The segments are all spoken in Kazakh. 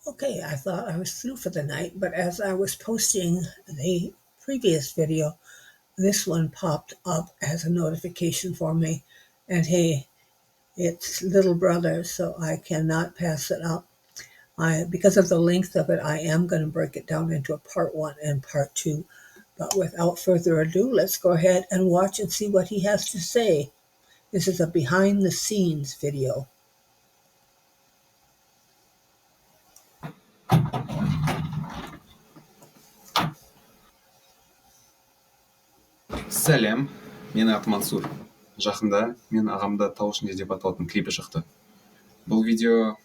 Okay, I thought I was through for the night, but as I was posting the previous video, this one popped up as a notification for me. And hey, it's little brother, so I cannot pass it up. Because of the length of it, I am going to break it down into a part one and part two. But without further ado, let's go ahead and watch and see what he has to say. This is a behind the scenes video. Сәлем, мен аты Мансур. Жақында мен ағамда тау ішінде деп аталатын клипі шықты. Бұл видео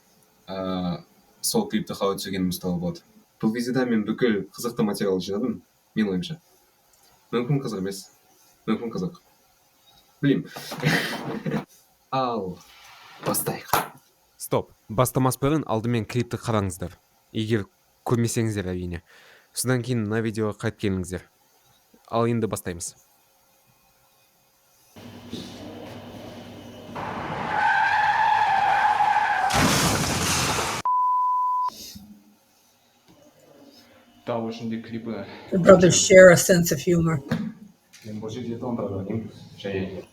сол клипті қалай түсіргенімді ұстауға болады. Бұл видеода мен бүкіл қызықты материал жинадым, мен ойымша. Мүмкін қызық емес, мүмкін қызық. Білмеймін. Ал бастайық. Стоп, бастамас бұрын алдымен клипті қараңыздар. Егер көрмесеңіздер әрине. Содан кейін мына видеоға қайтып келіңіздер. Ал енді бастаймыз. Тау ішінде клипі. The brothers share a sense of humor. Мен бұл жерде таңдағаным жай.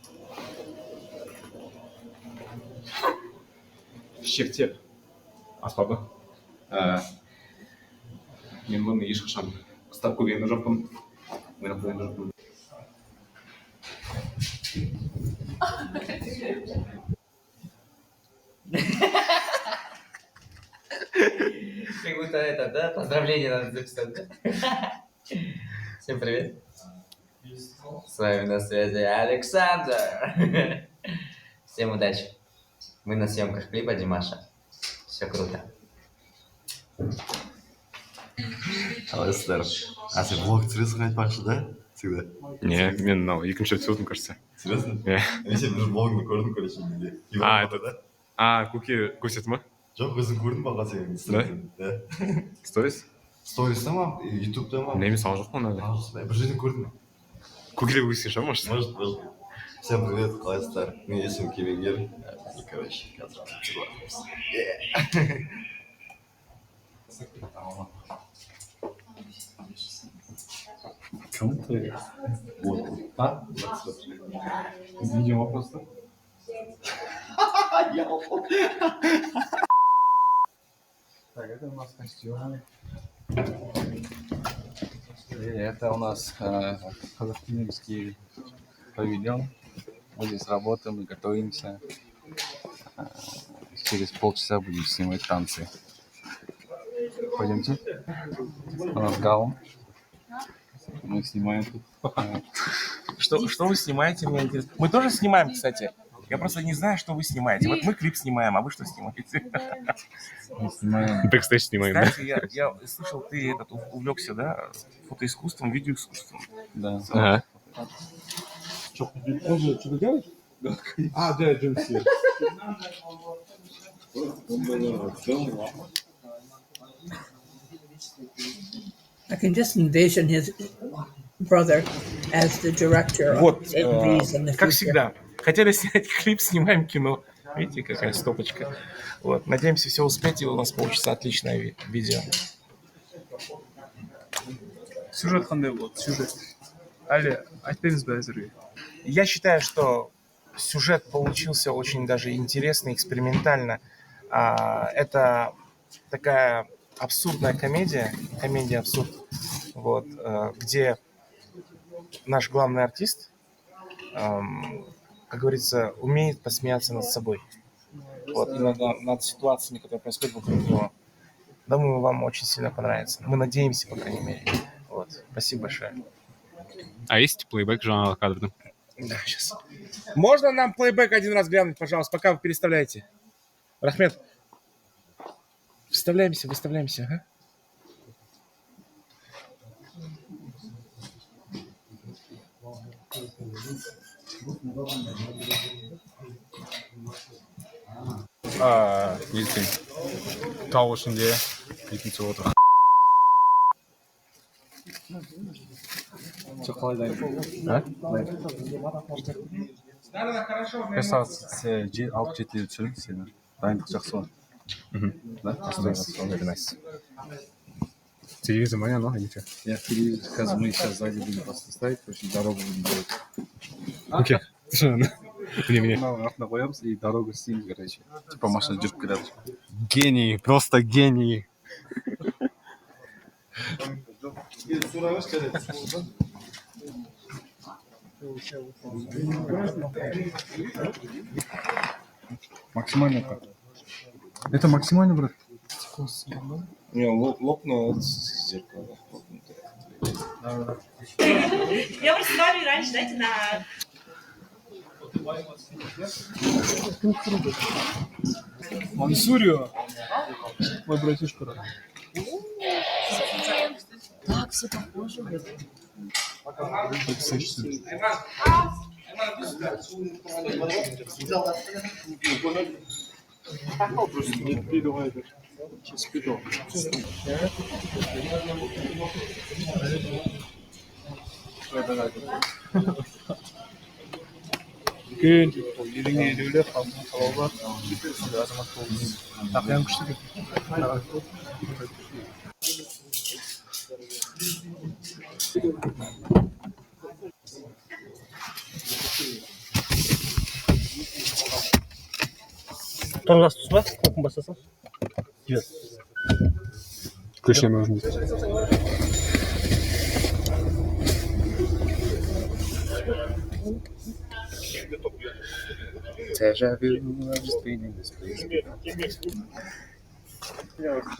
Шектеп аспабы. Мен бұны ешқашан ұстап көрген жоқпын. Как будто это, да? Поздравление надо записать, да? Всем привет. С вами на связи Александр. Всем удачи. Мы на съемках клипа Димаша. Все круто. Қалайсыздар? Сен блог түсіресің айтпақшы, да? Всегда. Не, мен мынау екінші рет түсірдім, кажется. Серьезно? Иә. Мен сен бір блогыңды көрдім, короче, менде. Көке көрсетті ма? Жоқ, өзің көрдім баға сенің сторисіңді. Да. Сторис? Сториста ма? Ютубта ма? Білмеймін, салған жоқпын онда. Бір жерден көрдім. Көкелер көрсеткен шығар, может? Может. Всем привет, қалайсыздар? Менің есімім Кемеңгер. И, короче, қазір түсіріп Кому ты? Вот. А? Видим вопрос, да? Так, это у нас костюмы. И это у нас казахстанский павильон. Мы здесь работаем и готовимся. Через полчаса будем снимать танцы. Пойдемте. У нас гаум. Мы снимаем тут. Что вы снимаете, мне интересно. Мы тоже снимаем, кстати. Я просто не знаю, что вы снимаете. Вот мы клип снимаем, а вы что снимаете? Мы снимаем. Бэкстейдж снимаем, да? Кстати, я слышал, ты увлекся, да, фотоискусством, видеоискусством. Да. Ага. Он же что-то делает? Да. Да, Джим Си. I can just envision his brother as the director Вот, of these in the как future. всегда. Хотели снять клип, снимаем кино. Видите, какая стопочка. Вот, надеемся, все успеть, и у нас получится отличное видео. Сюжет қандай болады? Сюжет. Әлі айтпаймыз ба әзірге? Я считаю, что сюжет получился очень даже интересный, экспериментально. Это такая абсурдная комедия абсурд, вот, где наш главный артист, как говорится, умеет посмеяться над собой. Вот, и над ситуациями, которые происходят вокруг него. Думаю, вам очень сильно понравится. Мы надеемся, по крайней мере. Вот. Спасибо большое. А есть плейбэк жанра кадров? Да, сейчас. Можно нам плейбэк один раз глянуть, пожалуйста, пока вы переставляете? Рахмет. Выставляемся, ага. Ертең тау ішінде клипін түсіріп отыр. Что, қалай дайын? Хорошо. Сағат 6-7 түсірдім сені. Дайындық жақсы ма? Да? Very nice. Телевизор моя, но ничего. Я телевизор, сейчас мы сейчас сзади будем просто ставить, короче, дорогу будем делать. Окей. Мне. На қоямыз и дорогу істейміз, короче. Типа машина жүріп келеді. Гений, просто гений. Максимально как? Это максимально, брат? Не, лопнуло зеркало. Я просто с вами раньше, знаете, на... Мансурио. Мой братишка. Так, все похоже. Үлкен еліңе елеулі халқың қалаулар азамат болыңыз. Тақияң күшті. Тоңғас тұз ба? Қоқын басасың? Көше можно.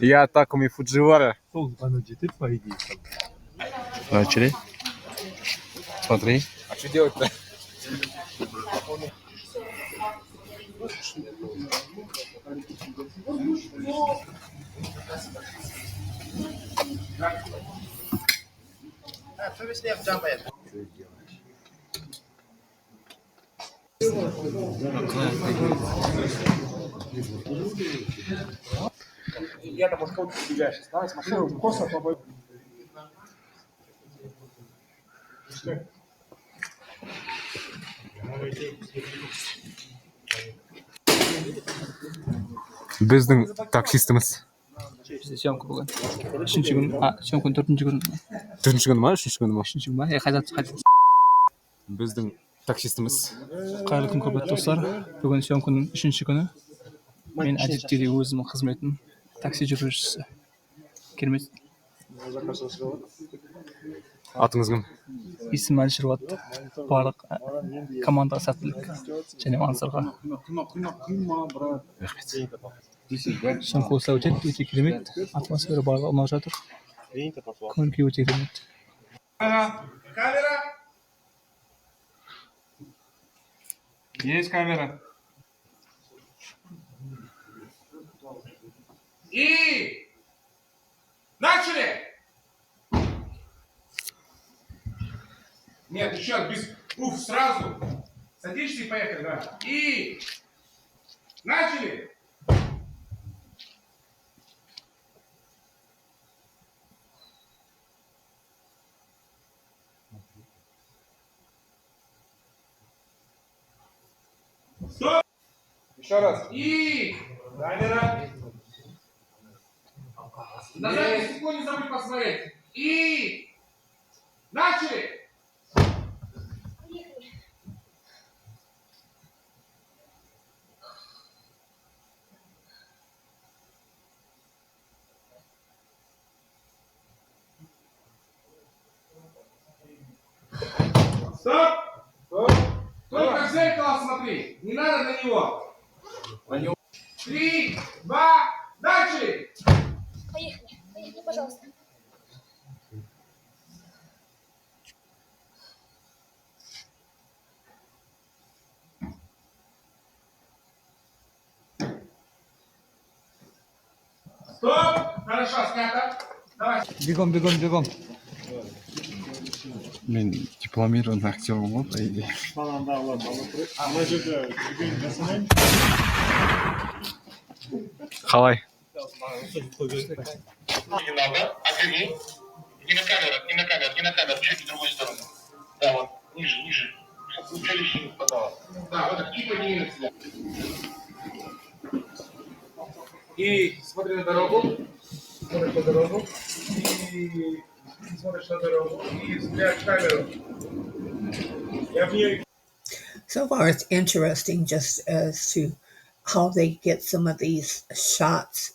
Я Такуми Фудживара. Начали. Смотри. А что делать-то? Я-то, может, кого-то убегаешь. Давайте машину косо побой. Біздің таксистіміз. Съемка бүгін. Үшінші күн, съемканың төртінші күні. Төртінші күні ма, үшінші күні ма? Үшінші күн ба? Қайда? Біздің таксистіміз. Қайырлы күн, құрметті достар. Бүгін съемканың үшінші күні. Мен әдеттегі өзімнің қызметім такси жүргізушісі. Керемет. Атыңыз кім? Есімім Әлішер. Барлық командаға сәттілік және мансырға. Съемка осылай өтеді, өте керемет. Атмосфера барлығы ұнап жатыр. Көңіл-күй өте керемет. Камера! Есть камера. И... Начали! Нет, еще раз, без... Уф, сразу. Садишься и поехали, да. И... Начали! Стоп! Еще раз. И... Камера. На заднюю секунду не забудь посмотреть. И... Начали! Стоп! Только в зеркало смотри. Не надо на него. 3, 2, начали! Поехали, пожалуйста. Стоп! Хорошо, снято. Давай. Бегом. Мен дипломированный актермын ғой, по идее. Қалай? Отверни. Не на камеру, чуть в другую сторону. Да, вот, ниже. Чтобы ничего лишнего не попадало. Да, вот так, чуть подними на себя. И смотри на дорогу. Смотришь на дорогу. И смотришь на дорогу. И взгляд в камеру. Я в нее. So far, it's interesting just as to how they get some of these shots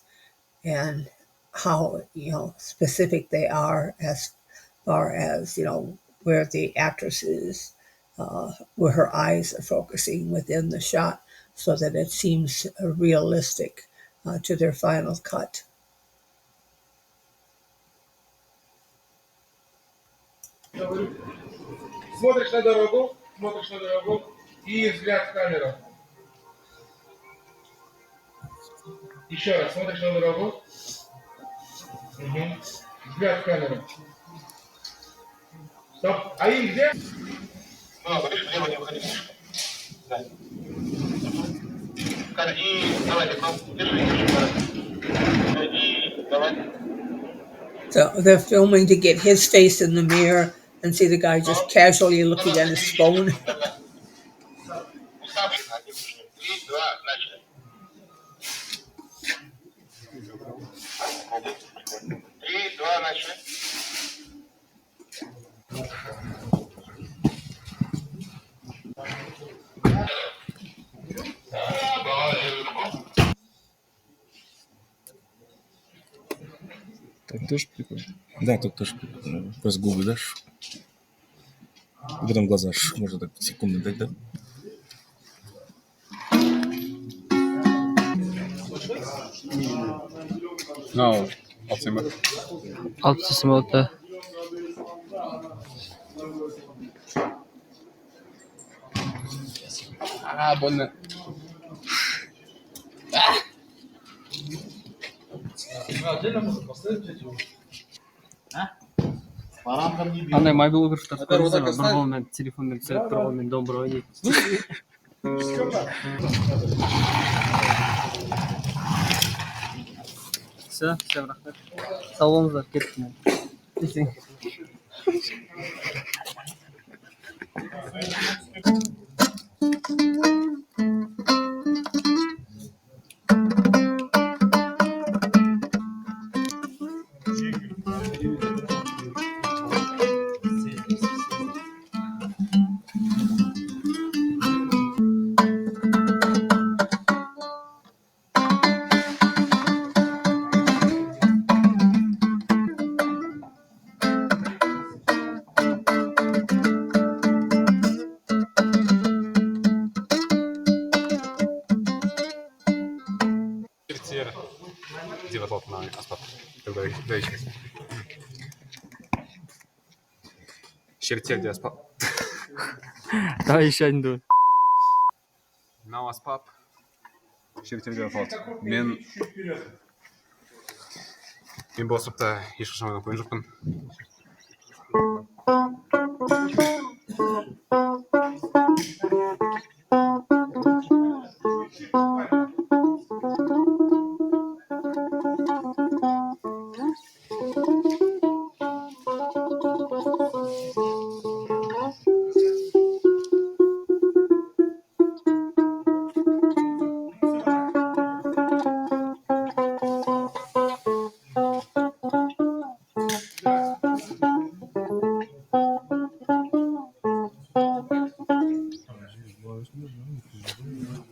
and how, specific they are as far as, where the actress is, where her eyes are focusing within the shot so that it seems realistic to their final cut. Смотришь на дорогу. Смотришь на дорогу. И взгляд в камеру. Еще раз. Смотришь на дорогу. Угу. Взгляд в камеру. Стоп. А и где? Выходи, влево не выходи. Да. И давай, держи. И давай. So they're filming to get his face in the mirror and see the guy just casually looking at his phone. 3, 2, начали. 3, 2, начали. Так тоже прикольно. Да, тут тоже прикольно. Просто губы дашь. И потом глаза можно так секунду дать, да? No, Alzheimer. Altsismota. Больно. Андай мобил игрушты көрдіңіздер ме? Бір қолмен телефонмен түсіріп, бір қолмен домбыра ойнайды. Все рахмет. Сау болыңыздар, кеттім. Деп аталатын аспап. Шертер де аспап. Давай еще один давай. Мынау аспап. Шертер де аталады. Мен бұл аспапта ешқашан ойнап көрген жоқпын.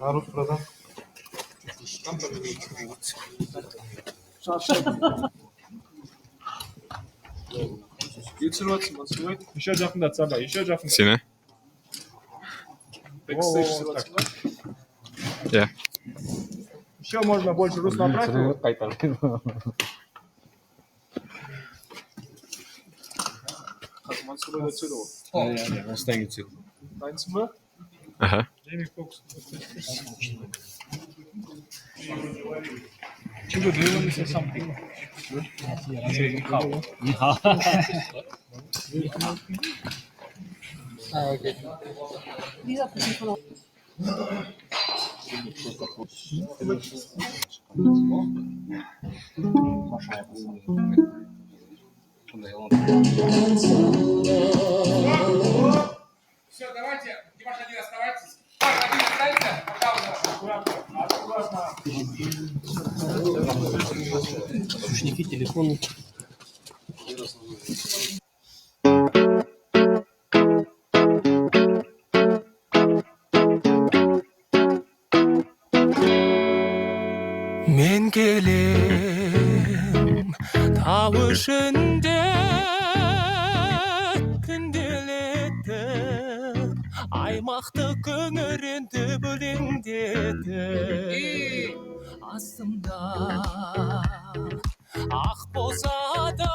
Арус продам. Еще жақында саба, еще жақында. Сені? Yeah. Еще можно больше рус набрать. Ага. Чего двигаемся something? Все, давайте, Димаш, один оставайтесь. Один останется, пожалуйста. Аккуратно. Ручники, телефоны. Мен келем тау ішінде күнделетіп аймақты күңіренді бөлеңдетіп астымда ақ боз адам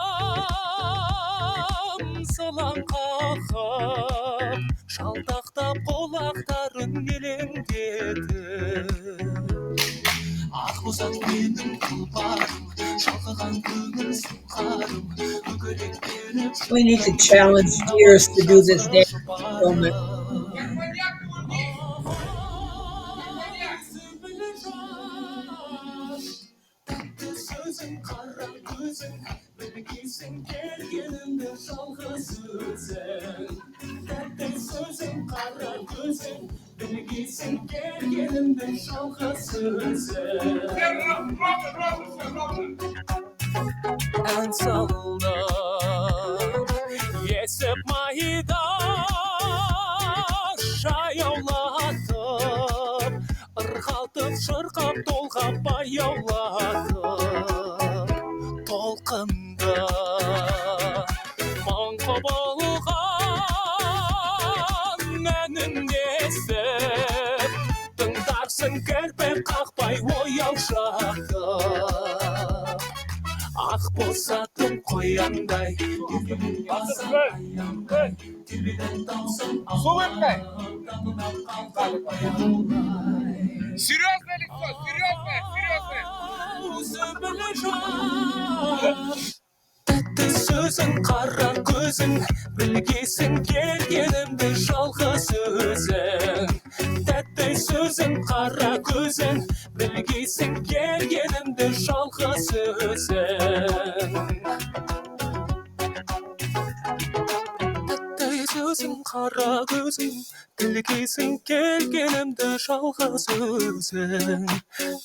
сылаң қағып шалтақтап құлақтарын елеңдетіп ақ боз ат менің тұлпарым шалқыған көңіл сұңқарым көкірек беріп We need to challenge deers to do this day. сөзің қара көзің білгейсің келгенімді жалғыз өзің тәтті сөзің қара көзің білгейсің келгенімді жалғыз өзің ән салдым есіп майда жаяулатып ырғалтып шырқап толғап баяулатып толқынды мың құбылған әнін естіп тыңдарсың кірпік қақпай ояу жатып ақ боз атым қояндай тербеген даусың Серьезное лицо, серьезное, серьезное. тәтті сөзің қара көзің білгейсің келгенімді жалғыз өзің тәтті сөзің қара көзің білгейсің келгенімді жалғыз өзің тәтті сөзің қара көзің білгейсің келгенімді жалғыз өзің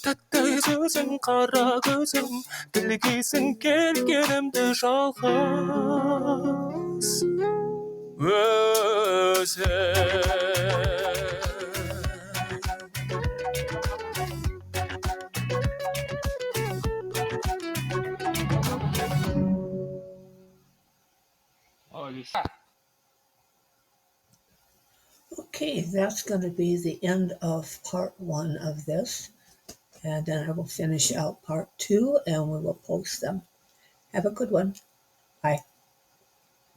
тәтті сөзің қара көзің білгейсің келгенімді жалғыз Okay, that's going to be the end of part 1 of this. And then I will finish out part 2 and we will post them. Have a good one. Bye.